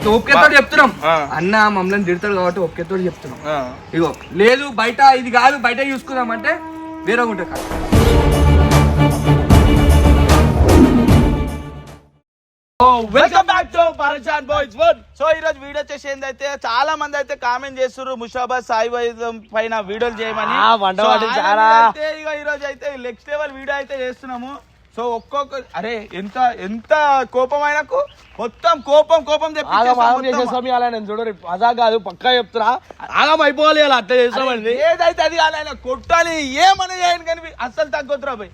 ఓకేతో చెప్తున్నాం అన్న మమ్మల్ని తిడతాడు కాబట్టి ఓకేతో చెప్తున్నాం. ఇగో లేదు బయట ఇది కాదు బయట చూసుకుందాం అంటే వేరే ఉంటుంది. Welcome back to Parachan boys one. So ఈ రోజు వీడియో వచ్చేసి ఏందైతే చాలా మంది అయితే కామెంట్ చేస్తున్నారు ముషాబాద్ సాయి వైద్యం పైన వీడియోలు చేయమని. ఈ రోజు అయితే నెక్స్ట్ లెవెల్ వీడియో అయితే చేస్తున్నాము. సో ఒక్కొక్క అరే ఎంత ఎంత కోపమైనకు మొత్తం కోపం చూడరు అదా కాదు పక్కా చెప్తున్నా ఆగం అయిపోవాలి అలా అట్లా చేస్తామండి. ఏదైతే అది కాదు ఆయన కొట్టాలి ఏమని చేయను కానీ అస్సలు తగ్గొద్దురా పోయి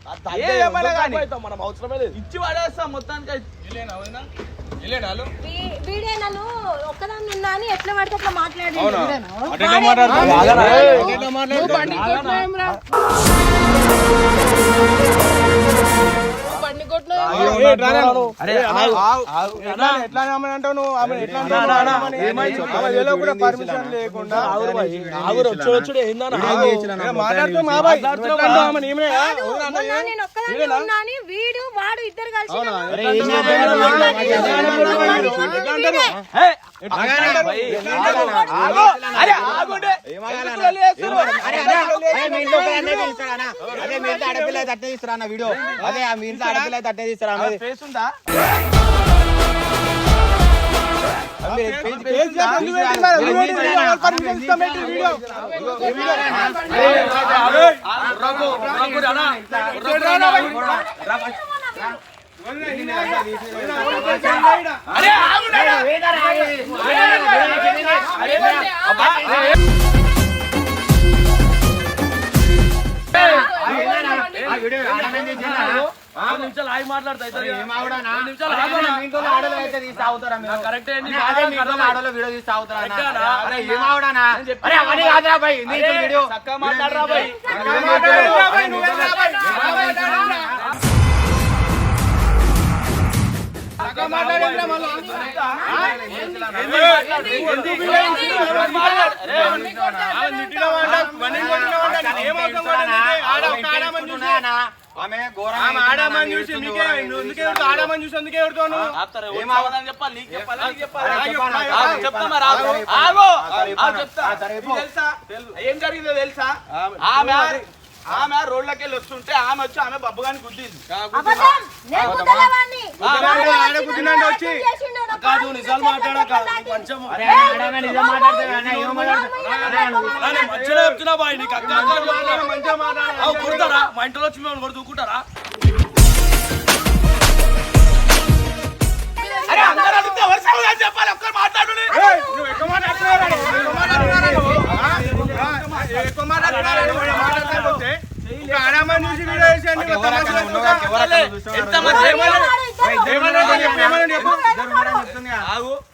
ఏమన్నా కానీ మనం అవసరమే లేదు ఇచ్చి పడేస్తాం మొత్తానికి. ఎట్లా పడితే అట్లా మాట్లాడి పర్మిషన్ లేకుండా వీడు వాడు ఇద్దరు కలిసి ఆడపిల్ల తట్టే తీసుకురా వీడియో అదే మీ ఇంట్లో ఆడపిల్ల తట్టే తీసుకురా ఫేస్ ఉందా ఆడమని చూసి ఆడమని చూసి అందుకే ఏం జరిగిందో తెలుసా? ఆమె రోడ్లకి వెళ్ళి వస్తుంటే ఆమె వచ్చి ఆమె బబ్బు గాని గుద్దింది. వచ్చి కాదు నిజాలు మాట్లాడక మంచిగా చెప్తున్నా బాయ్ నీకు అక్క మంచిగా మాట్లాడ కొడతారా మా ఇంట్లో వచ్చి మేము కూడా దూకుంటారా? చెప్పాలి ఒక్కరు మాట్లాడు ఎక్కువ మాట్లాడుతున్నారంటే ఆడమని చూసి వీడియో చేసేయండి.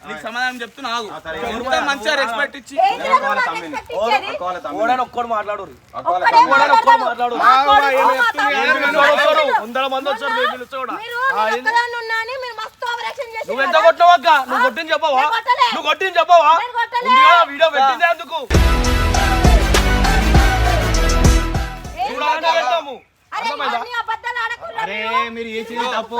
నీకు సమాధానం చెప్తున్నా ఆగు. మంచిగా రెస్పెక్ట్ ఇచ్చి ఒక్కడు మాట్లాడు 100 మంది వచ్చారు. నువ్వు ఎంత కొట్టినావు అక్క? నువ్వు కొట్టింది చెప్పవా? నువ్వు కొట్టింది చెప్పవా? వీడియో పెట్టింది ఎందుకు? అరే మీరు ఏ తప్పు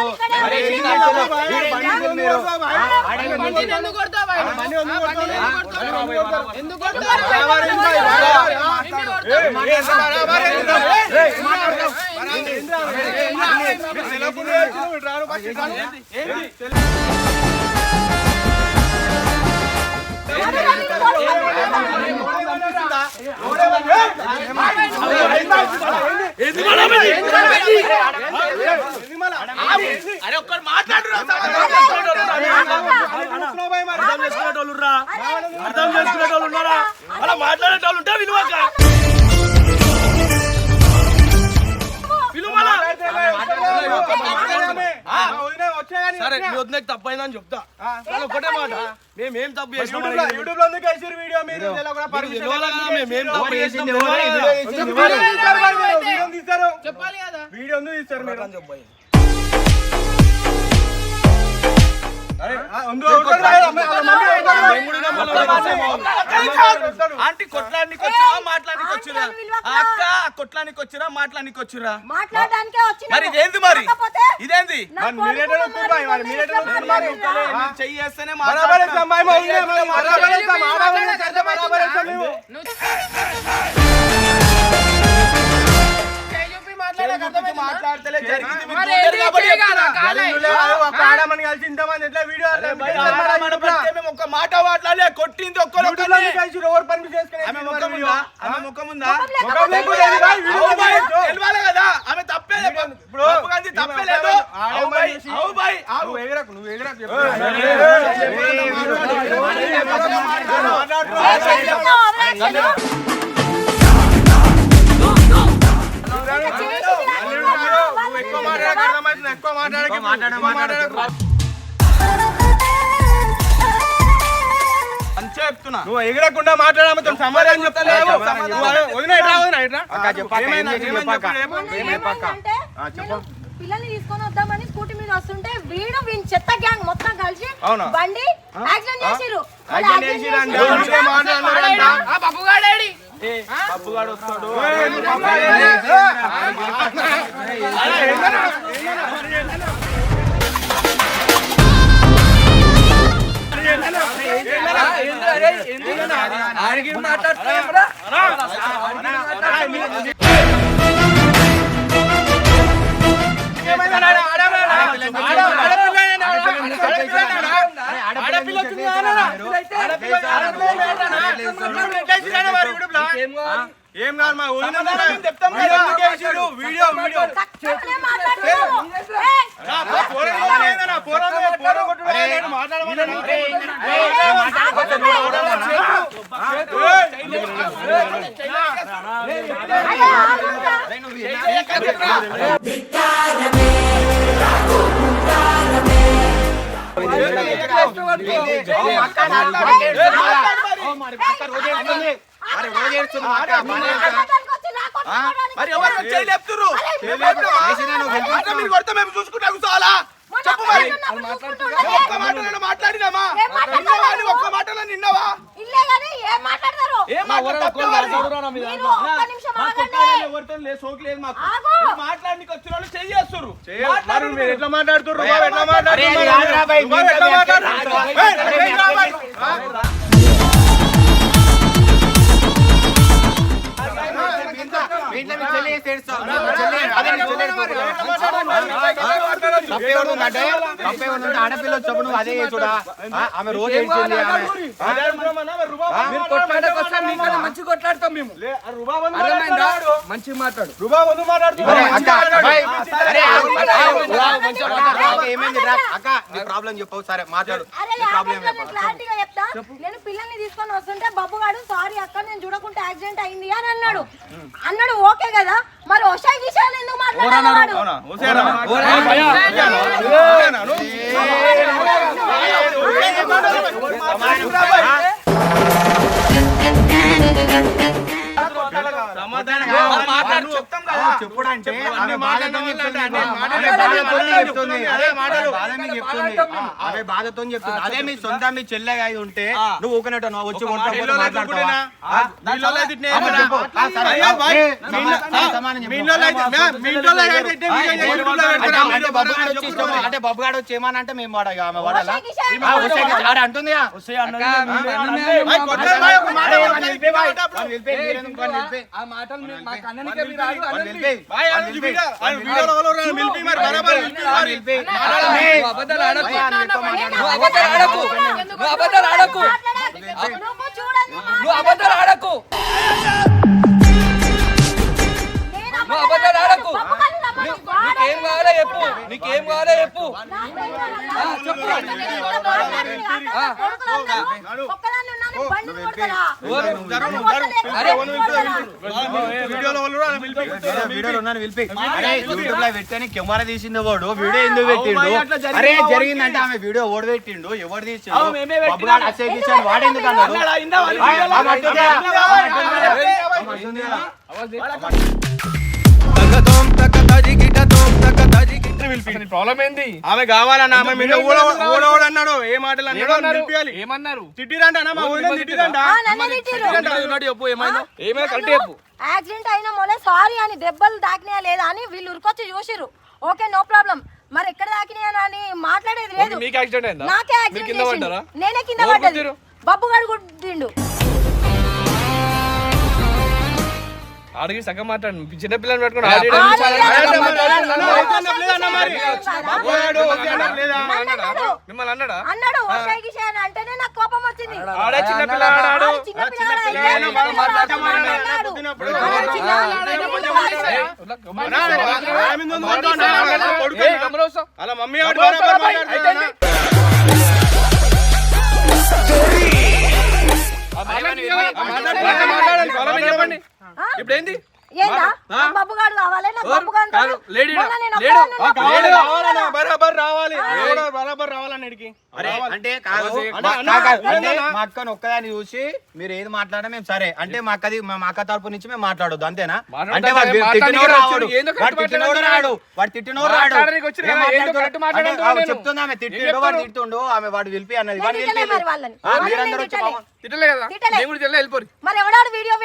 అరే ఒక్కడు మాట్లాడురా అర్థం చేసుకునేటోళ్ళు ఉన్నారా అలా మాట్లాడేటోళ్ళు ఉంటే విలువక సరే మీ వద్దకు తప్పైందని చెప్తా ఒకటే మాట మేమేం తప్పు చేసినాం యూట్యూబ్ లో వీడియో మీరు మేమేం తప్పు చెప్పాలి కదా వీడియో ఎందుకు తీస్తారు మీరు అని చెప్పాలి ఆంటీ కొట్లానికి వచ్చిరా మాట్లాడానికి వచ్చిరా అక్క కొట్లానికి వచ్చిరా మాట్లాడానికి వచ్చిరా మరి ఇదేంది మరి ఇదేంది చెయ్యి చేస్తేనే మాట్లాడతలే ఆడమని కలిసి ఇంతమంది ఎట్లా వీడియో ఒక్క మాట మాట్లాడలే కొట్టింది ఒక్కరు కలిసి ఎవరు పని చేసుకుని తెలియాలి కదా ఆమె తప్పేది తప్పేలేదు నువ్వు ఎగరకు ఎక్కువ చెప్తున్నా నువ్వు ఎగరకుండా మాట్లాడమని సమాధానం చెప్తలేవు పిల్లల్ని తీసుకొని వద్దామని స్కూటీ మీద వస్తుంటే వీడు చెత్త గ్యాంగ్ మొత్తం కలిసి బండి యాక్సిడెంట్ చేసిర్రు పప్పుగాడు వస్తాడు ఏం కాదు మా చెప్తాం వీడియో మరి ఎవరు చేయలేపుతురు మీరు కొడతా మేము చూసుకుంటా కూర్చోవాలా చెప్పు మరి ఒక్క మాటలో మాట్లాడినామా ఒక్క మాటలో నిన్నవా మాట్లాడడానికి వచ్చిన వాళ్ళు చేస్తారు ఎట్లా మాట్లాడుతున్నారు ఆడపిల్ల చెప్పు నువ్వు అదే చూడా ఆమె రోజు మంచి కొట్లాడతాం మేము మంచి మాట్లాడు ఏమైంది అక్క నీ ప్రాబ్లం చెప్పవు సరే మాట్లాడు నేను పిల్లల్ని తీసుకొని వస్తుంటే బాబుగాడు సారీ అక్క నేను చూడకుంటే యాక్సిడెంట్ అయింది అని అన్నాడు ఓకే కదా మరి ఒషాయి విషయాలు ఎందుకు మాట్లాడాడు చెప్పుడంటే అదే బాధతో చెప్తుంది అదే మీ సొంత మీ చెల్లె అయి ఉంటే నువ్వు ఊకనట్టు నువ్వు వచ్చి అంటే బబ్బుగాడు వచ్చి ఏమనంటే మేము వాడగా ఆమె వాడాలా అంటుంది అబద్ధాలు ఆడకు ఏం కావాలో చెప్పు. పెట్టని కెమెరా తీసింది వాడు వీడియో ఎందుకు పెట్టిండు? అరే జరిగిందంటే ఆమె వీడియో ఓడి పెట్టిండు, ఎవరు తీసిండు? వాడెందుకు అన్నాడు? ప్రాబ్లం ఏంది? ఆమె కావాలన్నా ఆమె మీద అన్నాడు. ఏ మాటలు అన్నాడు? ఏమన్నారు? తిట్టిరంట మా ఊళ్ళో తిట్టిరంట. చెప్పు ఏమైందో, ఏమైనా కరెక్ట్ చెప్పు. యాక్సిడెంట్ అయిన మొలే సారీ అని దెబ్బలు తాకినాయా లేదా అని వీళ్ళు ఉరికొచ్చి చూసిరు. Okay no problem. మరి ఎక్కడ తాకినాయా అని మాట్లాడేది లేదు. మీకు యాక్సిడెంట్ అయిందా? నాకే యాక్సిడెంట్ చేసిండు. నేనే కింద పడ్డది. బబ్బుగాడు గుద్దిండు. ఆడికి సగం మాట్లాడు. చిన్న పిల్లలు పెట్టుకుని మిమ్మల్ని అన్నాడా? అన్నాడు అంటేనే నాకు కోపం వచ్చింది. ఆడే చిన్న పిల్లడు. అలా మమ్మీ చెప్పండి. ఇప్పుడు ఏంది? ఏందా బబ్బుగాడు కావాలి? బరాబర్ రావాలి బరాబర్ రావాలన్నిటికి. అంటే మా అక్కను ఒక్కదాన్ని చూసి మీరు ఏది మాట్లాడా మేము సరే అంటే మా అక్క తరపు నుంచి మేము మాట్లాడొద్దు అంతేనా? అంటే వాడు తిట్టినోడు రాడు. చెప్తుంది ఆమె తిట్టిండు వాడు తిట్టుండు ఆమె వాడు పిలిపి అన్నది. మీరందరూ వచ్చి తిట్టలే కదా? వెళ్ళిపోరు. మరి ఎవడాడు వీడియో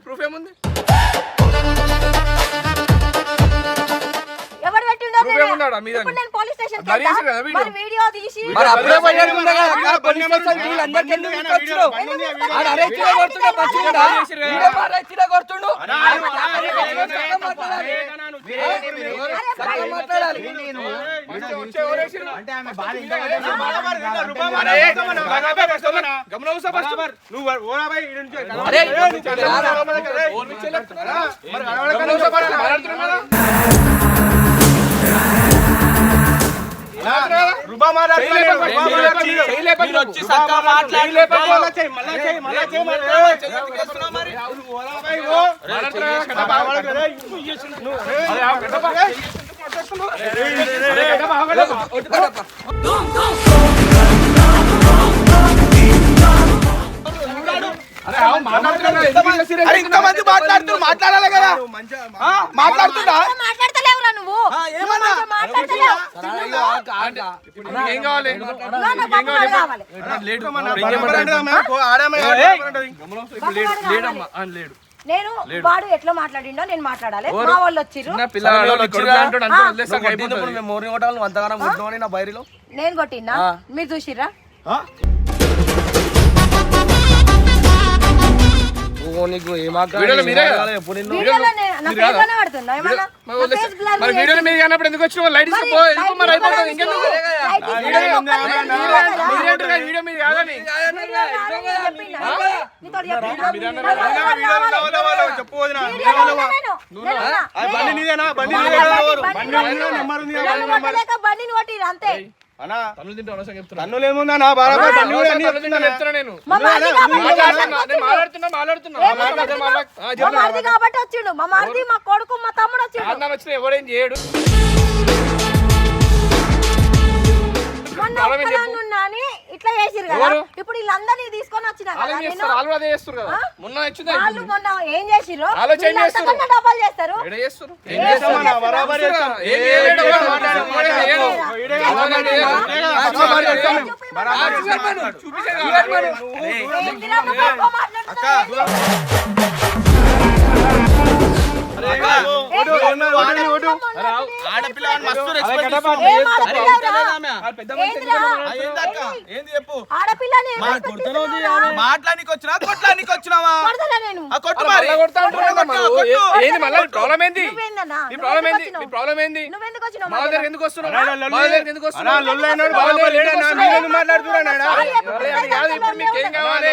ప్రూఫ్ ఏముంది? ఎవరు పెట్టిండో ఇప్పుడు నేను పోలీస్ స్టేషన్ వీడియో తీసి ఇంతమంది మాట్లాడాలి కదా మాట్లాడుతుందా? మాట్లాడతలేవురా నువ్వు. ఏం కావాలి? లేడు. నేను వాడు ఎట్లా మాట్లాడిండో నేను మాట్లాడాలి. మా వాళ్ళు వచ్చిర్రు. నేను కొట్టినా మీరు చూసిర్రా? ఎందుకు వచ్చిన లైట్ బండిని కొట్టిర్రు అంతే. తన్నులేముందా బరాబర్ కాబట్టి వచ్చిండు మా మరిది మా కొడుకు మా తమ్ముడు వచ్చిండు. వచ్చిన ఎవడేం చేయడు. ఇట్లా చేసిరు కదా. ఇప్పుడు వీళ్ళందరినీ తీసుకొని వచ్చిన వాళ్ళు మొన్న ఏం చేసిర్రు డబ్బులు చేస్తారు. ఆడపిల్ల మస్తు రెస్పెక్ట్ ఏంది చెప్పు మాట్లాడానికి వచ్చినా కొట్లానికి వచ్చినావా కొట్టు మరి ఏంది మళ్ళీ ప్రాబ్లం ఏంది నీ ప్రాబ్లం ఏంది నీ ప్రాబ్లం ఏంది మా దగ్గర ఎందుకు వస్తున్నావు మా దగ్గర ఎందుకు వస్తున్నావు ఇప్పుడు మీకేం కావాలి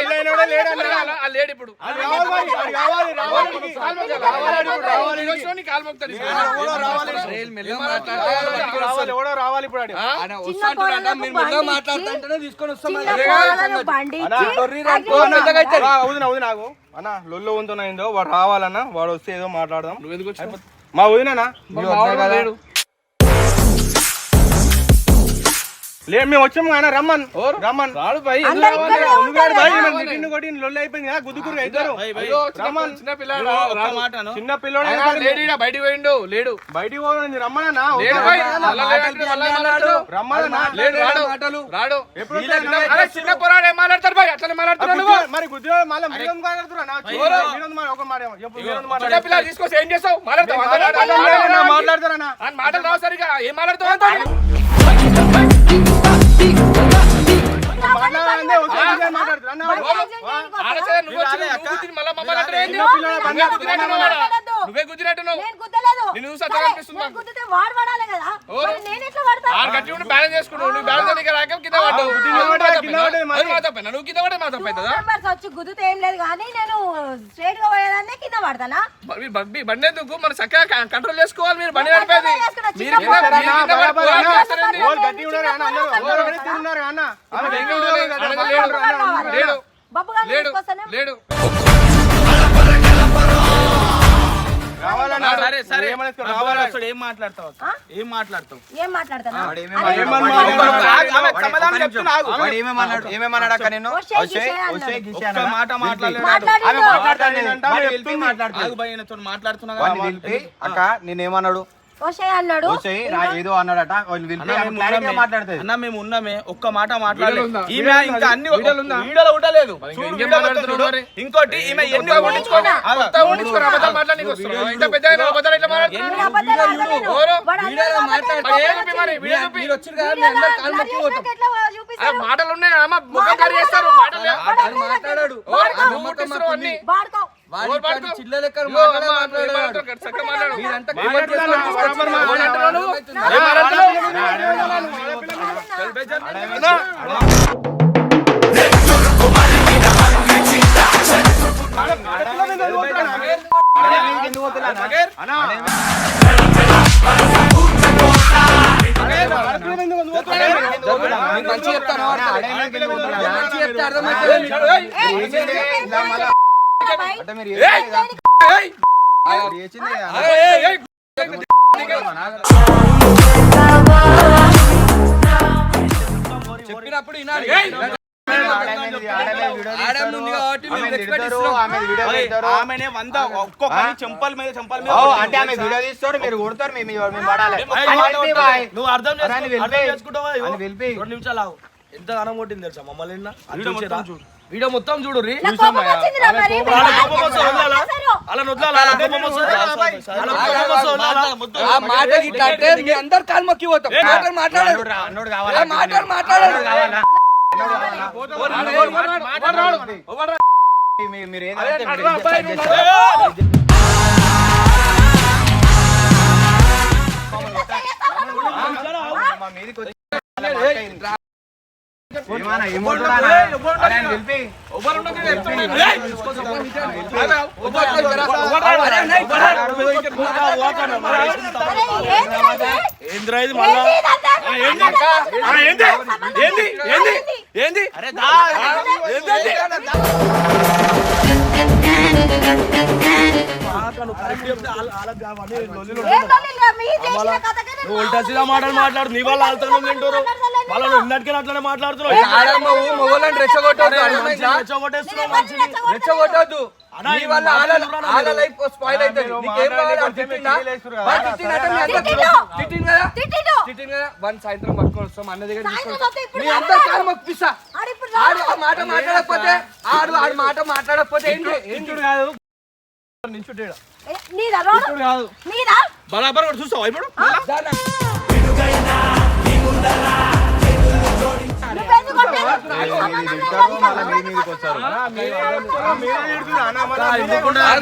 లేడు ఇప్పుడు రావాలి ఇప్పుడు మాట్లాడుతుంటేనే తీసుకొని వస్తాం నాకు అన్న లొల్లు ఉంటున్నాయిందో వాడు రావాలన్నా వాడు వస్తే ఏదో మాట్లాడదాం నువ్వు ఎందుకు వచ్చి మా వదినా లేదు మేము వచ్చాము ఆయన రమ్మన్ రమ్మన్ రాడు భయ్ లొల్లు అయిపోయింది కదా గుద్దుకురు అవుతారు చిన్న పిల్లడు బయటికి పోయిండు లేడు బయటికి పోయింది రమ్మన్నా రాడు చిన్న పొరాడు ఏం మాట్లాడతారు భయ్ అట్లనే మాట్లాడుతున్నారు మరి గుద్దు మళ్ళీ మీరు పిల్లలు తీసుకొచ్చి ఏం చేస్తావు మాట్లాడతారా మాటలు రావు సరిగా ఏం మాట్లాడుతావు నువ్వే గుద్దినట్టు బ్యాలెన్స్ చేసుకున్నావు నువ్వు బ్యాలెన్స్ రాక కింద పడ్డావు నువ్వు కింద పడే మా తప్పైతుందా గుద్దుతే ఏం లేదు కానీ నేను స్ట్రైట్ గా పోయేదాన్ని కింద పడతానా బండి ఎందుకు మనం చక్కగా కంట్రోల్ చేసుకోవాలి మీరు బండి నడిపేది లేడు ఏం మాట్లాడతావు ఏం మాట్లాడతావు ఏమేమన్నాడక్క నేను మాట్లాడుతున్నా అక్క నేనేమన్నాడు అన్నాడు ఏదో అన్నాడట మాట్లాడుతుంది అన్న మేము ఉన్నామే ఒక్క మాట మాట్లాడలేదు ఈమె ఇంకా అన్ని వీడియోలో ఉండలేదు ఇంకోటి ఈమె ఎన్ని మాటలు ఉన్నాయి చేస్తారు మాట్లాడాడు చిల్ల లెక్క మంచి చెప్తాను చెప్పినప్పుడు ఆమెనే 100 ఒక్కొక్కరి చెంపల మీద అంటే ఆమె వీడియో తీస్తారు మీరు కొడతారు నువ్వు అర్థం చేసుకుంటావా 2 నిమిషాలు ఆగు ఎంత అనం కొట్టింది తెలుసా మమ్మల్ని వీడియో మొత్తం చూడు అందరు కాలు మొక్కి పోతాం మాట్లాడాడు మీరు ఏంది ఉల్టా సీదా మాటలు మాట్లాడు నీ వాళ్ళు ఆడుతున్నాం తింటారు వాళ్ళని ఉన్నట్టుగా అట్లనే మాట్లాడుతున్నావు రెచ్చగొట్టద్దు సాయంత్రం పట్టుకొని వస్తాం అన్న దగ్గర మాట మాట్లాడకపోతే ఆడు మాట మాట్లాడకపోతే ఏంటి కాదు నీదా రోడ్ నీదా బరాబర్ కూడా చూస్తావా ఇప్పుడు నువ్వెందుకు కొట్టావు?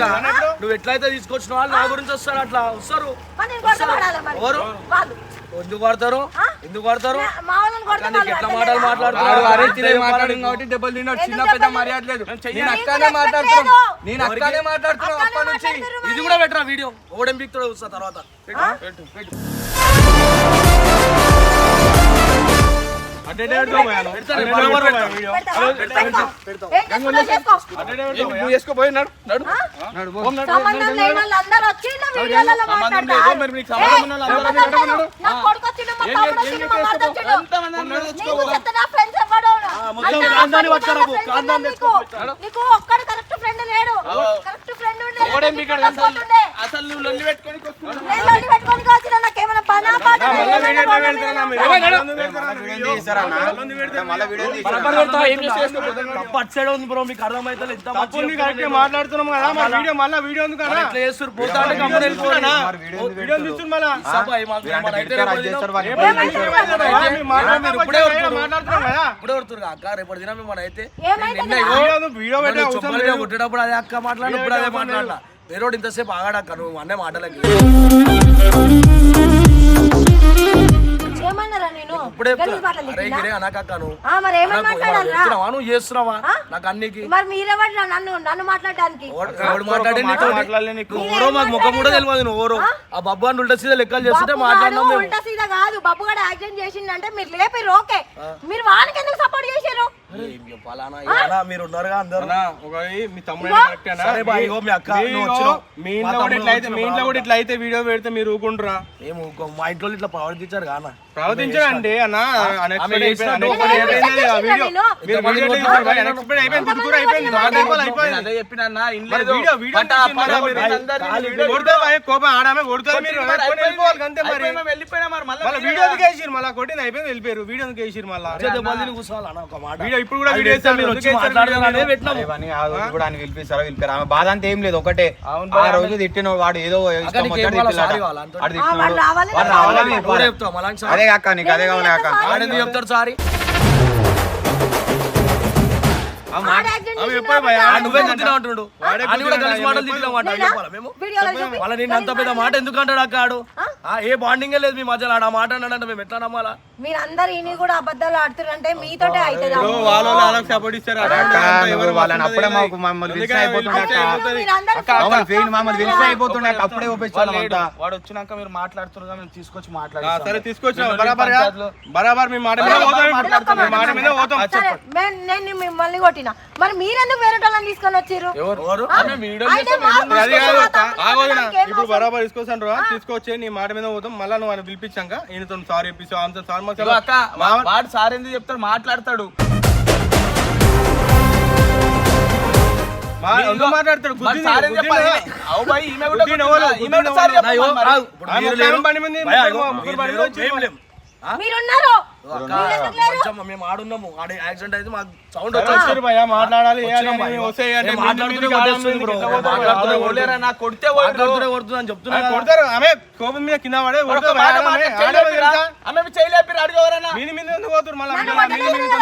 నువ్వు ఎట్లయితే తీసుకొచ్చిన వాళ్ళు నా గురించి వస్తారు అట్లా వస్తారు మరి నేను కొడతా పడాలా మరి? ఎవరు? వాళ్ళు. ఎందుకు పడతారు ఎందుకు పడతారు మా వాళ్ళని కొడతా నీకు ఎట్లా వాళ్ళు. మాటలు వాడు మాట్లాడుతున్నారు అరే తినే మాట్లాడింది కాబట్టి దెబ్బలు తిన్నాడు. చిన్న పెద్ద మర్యాద లేదు. నేను అక్కనే మాట్లాడుతున్నాను నేను అక్కనే మాట్లాడుతున్నాను అప్పటి నుంచి. ఇది కూడా పెట్టరా వీడియో ఓడెం పిక్తో వస్తా తర్వాత పెట్టు పెట్టు నువ్వు చేసుకోపోయి నడు నడు సంబంధం లేని వాళ్ళందరూ వచ్చి నా వీడియోలలో మాట్లాడతారు. మరి నీకు సంబంధం ఉన్న వాళ్ళు అందరూ సంబంధం లేదు. నా కొడుకు వచ్చిండు, మా తమ్ముడు వచ్చిండు, మా మరద వచ్చిండు. నీకు చెప్తా నా friends ఎవడు? నీకు ఒక్కడు కరెక్ట్ ఫ్రెండ్ లేడు. కరెక్ట్ ఫ్రెండ్ ఉండే అసలు నువ్వు లొల్లి పెట్టుకొని నేను లొల్లి పెట్టుకొని వచ్చిన నాకేమైనా పనా పాట పచ్చడే ఉంది బ్రో మీకు అర్థమైతే మాట్లాడుతున్నాం కదా మరి వీడియో మళ్ళీ వీడియో ఉంది కదా ఎట్లా చేస్తారు పోతా అంటే కంపెనీ వెళ్ళిపోయినా వీడియో తీస్తున్నా మళ్ళా ఇప్పుడే మాట్లాడుతున్నాం కదా ఇప్పుడే కొడుతురు అక్క రేపటి దినం మన అయితే ఏమైతే వీడియో పెట్టే కొట్టేటప్పుడు అదే అక్క మాట్లాడి ఇప్పుడు అదే మాట్లాడలా వేరేవాడు ఇంతసేపు ఆగాడక్క నువ్వు అన్నే మాటలకి ఏమన్నారా నేను ఇప్పుడే గలీజ్ మాటలు అరే చెప్పిందా? గిరే అనకక్క నువ్వు మరి ఏమని మాట్లాడాలా చెప్తున్నావా నువ్వు చేస్తున్నావా నాకు అన్నికి మరి మీరెవరు నన్ను మాట్లాడడానికి ఎవడు మాట్లాడి నువ్వు ఓరో మాకు ముఖం కూడా తెలియదు నువ్వు ఓరో ఆ బబ్బు అని ఉల్టా సీదా లెక్కలు చేస్తుంటే మాట్లాడినాం మేము ఉల్టా సీదా కాదు బబ్బు కూడా యాక్సిడెంట్ చేసిందంటే మీరు లేపారు ఓకే మీరు వానికి ఎందుకు సపోర్ట్ చేశారు ఏం చెప్పాలనా ఇలా మీరు ఉన్నారుగా అందరూ మీ తమ్ముడు సరే బాయ్ ఇగో మీ అక్క నువ్వు వచ్చినావు మీ ఇంట్లో కూడా ఇట్లా అయితే మీ ఇంట్లో కూడా ఇట్లా అయితే వీడియో పెడితే మీరు ఊకుంటారా ఏమో మా ఇంట్లో ఇట్లా ప్రవర్తించారు కానా ప్రవర్తించండి అన్న అదే చెప్పిన కోపం ఆడామే కొడుతుంది మీరు అంతే మరి వెళ్ళిపోయినా మరి వీడియో వేసిరు మళ్ళీ కొట్టింది అయిపోయింది వెళ్ళిపోయారు వీడియో వేసిరు మళ్ళీ కూర్చోవాలన్నా ఒక మాట వీడియో ఇప్పుడు కూడా వీడియో మీరు వచ్చి మాట్లాడగానే పెట్టినాము పిలిపిస్తారా పిలిపారు ఆమె బాధ అంతా ఏం లేదు ఒకటే ఆ రోజు తిట్టిన వాడు ఏదో ఇష్టం వచ్చాడు తిట్టినాడు. వాడు తిట్టినాడు. రావాలి వాడు రావాలని చెప్పాలి. చెప్తాం అలాంటి అదే అక్క నీకు అదే కావాలి అక్క ఆడెందుకు చెప్తాడు సారీ నువ్వే తిట్టినా అంటున్నాడు అని కూడా కలిసి మాటలు తిట్టినామాట చెప్పాలా మేము వాళ్ళ నేను అంత పెద్ద మాట ఎందుకు అంటాడు అక్క ఆడు ఏ బాండింగే లేదు మీ మధ్యలో ఆడ మాట అన్నాడంటే మేము ఎట్లా నమ్మాలా మీరందరూ ఇన్ని కూడా అబద్ధాలు ఆడుతున్నారంటే మీతోటే అవుతుంది వాళ్ళకి సపోర్ట్ ఇస్తారు వాళ్ళని అప్పుడే మాకు మమ్మల్ని విలిసి అయిపోతుండే అక్క మమ్మల్ని విలిసి అయిపోతుండే అక్క అప్పుడే ఒప్పించాలి వాడు వచ్చినాక మీరు మాట్లాడుతున్నారు మేము తీసుకొచ్చి సరే మాట్లాడాలి తీసుకొచ్చిన బరాబర్ మీ మాట మీద పోతాం మీ మాట మీద పోతాం సరే నేను మిమ్మల్ని కొట్టినా మరి మీరెందుకు వేరే వాళ్ళని తీసుకొని వచ్చారు ఎవరు అయితే మా అది కాదు అక్క ఆగోదిన మాకేం ఇప్పుడు బరాబర్ తీసుకొస్తాను రా తీసుకొచ్చి నీ మాట మీద పోతాం మళ్ళీ నువ్వు ఆయన పిలిపించాక ఈయనతో సారీ చెప్పిస్తావు అంత సార్ అక్క వాడు సార్ ఎందుకు చెప్తాడు మాట్లాడతాడు మాట్లాడతాడు మీరున్నారు మేము ఆడున్నాము ఆడే యాక్సిడెంట్ అయితే మాకు సౌండ్ మాట్లాడాలి కొడితే కొడుతుందని చెప్తున్నా కొడతారు ఆమె కోపం మీద కింద పడే చేయలేపి అడిగేవారన్నా మీది మీద ఎందుకు పోతారు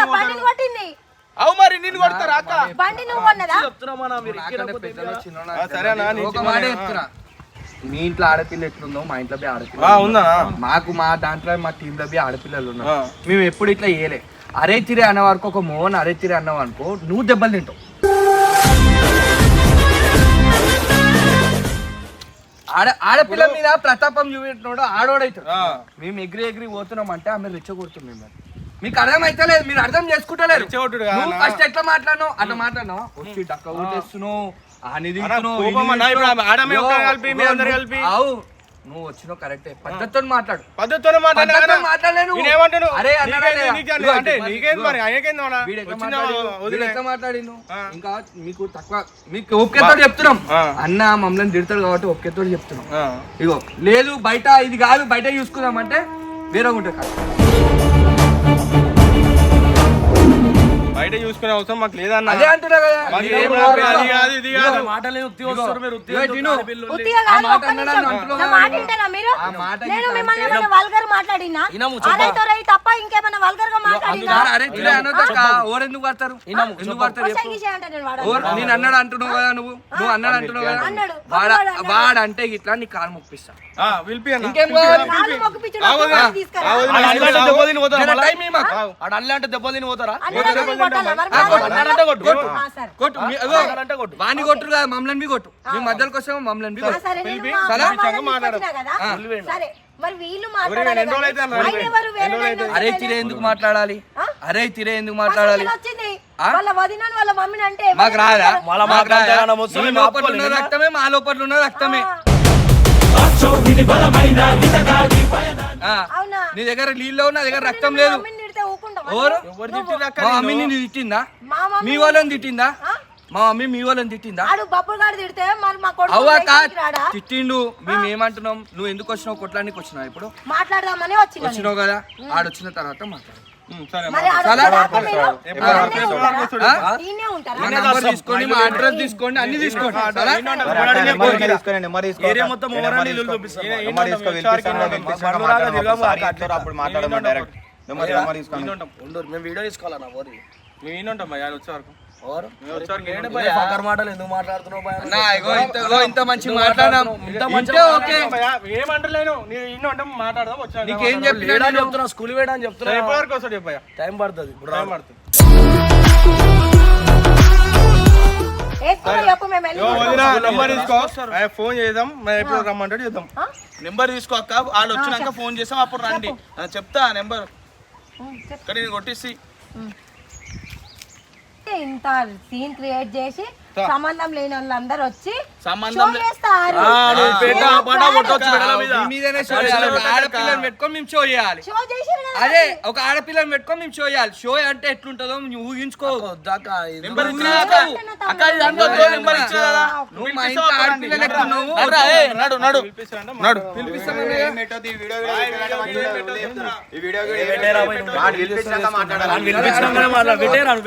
బండిని కొట్టింది అవు మరి నిన్ను కొడతారా అక్క బండి నువ్వు కొన్నదా చెప్తున్నామా మీరు సరే ఒక మాట చెప్తున్నా మీ ఇంట్లో ఆడపిల్ల ఎట్లుందో మా ఇంట్లో ఆడపిల్ల ఉందా మాకు మా దాంట్లో మా టీమ్ లో ఆడపిల్లలు ఉన్నారు మేము ఎప్పుడు ఇట్లా చేయలే అరే తిరే అన్న వరకు ఒక మోహన్ అరే తిరే అన్నావు అనుకో నువ్వు దెబ్బలు తింటావు ఆడపిల్ల మీద ప్రతాపం చూపెట్టినోడు ఆడోడైతాడు మేము ఎగిరి పోతున్నాం అంటే ఆమె రెచ్చగొడుతున్నాం మేము మీకు అర్థమైతలేదు మీరు అర్థం చేసుకుంటలేరు ఫస్ట్ ఎట్లా మాట్లాడినావు అట్లా మాట్లాడినావు వచ్చి డక్క ఊటేస్తున్నావు నువ్వు వచ్చిన కరెక్టే పద్ధతితో మాట్లాడు మాట్లాడి ఇంకా మీకు తక్కువ మీకు ఓకేతో చెప్తున్నాం అన్న మమ్మల్ని తిడతాడు కాబట్టి ఓకేతో చెప్తున్నాం ఇగో లేదు బయట ఇది కాదు బయట చూసుకుందామంటే వేరే ఉంటుంది బయట చూసుకునే అవసరం మాకు లేదన్న. అదే అంటున్నా కదా. మాకు మీరు ఏం ఏం కాదు, మాట్లాడరు. అది కాదు, ఇది కాదు. ఇగో తిను. ఉత్తిగా ఆ కాదు, మాట ఒక్క అన్నాడు నిమిషం. అంటున్నావు నా కదా. మాట వింటారా మీరు? ఆ మాట నేను ఇట్లా మిమ్మల్ని అంటే ఏమైనా వల్గర్ మాట్లాడినా అరైతో రై తప్ప ఇంకేమైనా వల్గర్ గా మాట్లాడినా అరే తిరే అనొద్దక్క. ఓరెందుకు పడతారు? ఎందుకు పడతారు చెప్పు. ఒషాయి గిషాయి అంటే నేను వాడను. నేను అన్నాడు అంటున్నావు కదా నువ్వు అన్నాడు అంటున్నావు కదా. అన్నాడు. వాడంటే ఇట్లా నీ కాలు మొక్కిస్తా. పిలిపి అన్న. ఇంకేం కావాలి? కాళ్ళు మొక్కిపిచ్చుడు ఆగు, ఒక్కసారి ఆగు. తీసుకురా. ఆగు, ఆడ అల్లంటే దెబ్బ తిని పోతారా జర మళ్ళా? టైం ఇయ్యి మాకు. ఆడ అల్లంటే దెబ్బ తిని పోతారా? అన్నాడు అని కొట్టాలా? మరి ఆ, కాదు. అన్నాడంటే కొట్టు. ఆ, సరే. కొట్టు అల్లంటే కొట్టు. వాణి కొట్టురు కదా మమ్మల్ని బి కొట్టు. మీ మధ్యలోకి వస్తామో మమ్మల్ని బి ఆ, కొట్టు. సరే, నేను పిలిపి, మా సరే, వాళ్ళని సంగం మాట్లాడు. తీసుకొచ్చినా కదా. సరే, మరి వీళ్ళు ఎన్ని మాట్లాడాలి రోజులు అయితే కానీ అన్నారు? ఆయన ఎవరు వేరే ఎన్ని రోజులు నన్ను అరే వదిలేను. తిరే ఎందుకు మాట్లాడాలి? ఆ? అరే తిరే ఎందుకు మాట్లాడాలి? అసలు వచ్చింది ఆ? వాళ్ళ వదినని వాళ్ళ మమ్మీని అంటే మాకు రాదా? మళ్ళా మాకు మాకు రాదా? అంతగానం వస్తుంది, నీ మేము లోపల ఆపుకోలేము ఉన్న ఇంకా. రక్తమే మా లోపల ఉన్న రక్తమే. ఆ. అవునా? నీ దగ్గర నీళ్ళు నా దగ్గర రక్తం లేదు. మమ్మీని తిడితే ఊరుకుంటావా? ఎవరు? ఎవరు తిట్టిర్రు అక్క మా నిన్ను? మమ్మీ నిన్ను తిట్టిందా? మా మీ మమ్మీ వాళ్ళని తిట్టిందా? ఆ? మా మమ్మీ మీ వాళ్ళని తిట్టిందా? ఆడు బబ్బులు గాడు తిడితే మరి మా కొడుకు అవ్వక బయటికి రాడా? తిట్టిండు. మేము ఏమంటున్నాం? నువ్వు ఎందుకు వచ్చినావు? కొట్లానికి వచ్చినావు. ఇప్పుడు మాట్లాడదామని వచ్చిన నేను. వచ్చినావు కదా. ఆడొచ్చిన తర్వాత మాట్లాడు. సరే మరి ఆడు చాలా వచ్చేదాకా మీరు ఎప్పుడు ఆడనే ఉంటారా? ఆ? ఈయనే ఉంటారా? మా నంబర్ తీసుకోండి, మా అడ్రస్ తీసుకోండి, అన్ని తీసుకోండి. సరే? ఏరియా మొత్తం ఓవరాల్ ఇల్లు చూపిస్తాం. అప్పుడు మాట్లాడమని డైరెక్ట్ ఉండు, మేము వీడియో తీసుకోవాలన్నా ఓరి. మేము ఈయన భయ వచ్చే వరకు ఎవరు? మేము వచ్చే వరకు ఈయన ఏ ఫకర్ మాటలు ఎందుకు మాట్లాడుతున్నావు భయ? అన్నా, ఇగో ఇంత మంచి మాట్లాడాం. ఇంతే ఓకే. ఏమంటలేను నేను ఈయన అంటే మాట్లాడదాం వచ్చాను. నీకేం చెప్పినా లేడని నేను- చెప్తున్నా, స్కూల్ వేయడానికి చెప్తున్నా. ఎప్పటి వరకు వస్తాడు చెప్పయ్యా? టైం పడుతుంది ఇప్పుడు టైం రాను. పడుతుంది. వేసుకుని చెప్పు, మేము వెళ్ళి నెంబర్ తీసుకో, ఫోన్ చేద్దాం, ఎప్పుడు రమ్మంటాడు చేద్దాం. నెంబర్ తీసుకో అక్క, వాళ్ళు వచ్చినాక ఫోన్ చేసాం అప్పుడు రండి. చెప్తా నెంబర్ చెప్పు. ఇక్కడ నేను కొట్టిసి. ఇంత సీన్ క్రియేట్ చేసి సంబంధం లేని వాళ్ళందరూ వచ్చి సంబంధం show చేస్తారు. నువ్వు పెట్ట పట కొట్టొచ్చు మెడల మీద. మీ మీదనే షో చేయాలి. ఒక ఆడపిల్లని పెట్టుకొని మేము షో చేయాలి. షో చేసిరు కదా. అదే ఒక ఆడపిల్లని పెట్టుకొని మేము షో చేయాలి. షో అంటే ఎట్లుంటుందో నువ్వు ఊహించుకో. నెంబర్ ఇచ్చినా అక్క, అక్క ఇది అందులో నెంబర్ ఇచ్చినా కదా. నువ్వు మా ఇంట్లో ఆడపిల్లని ఎక్కున్నావు. నడురా, ఏయ్, నడు నడు నడు. మాట్లాడాలి. వినిపించినాక మాట్లాడాలి.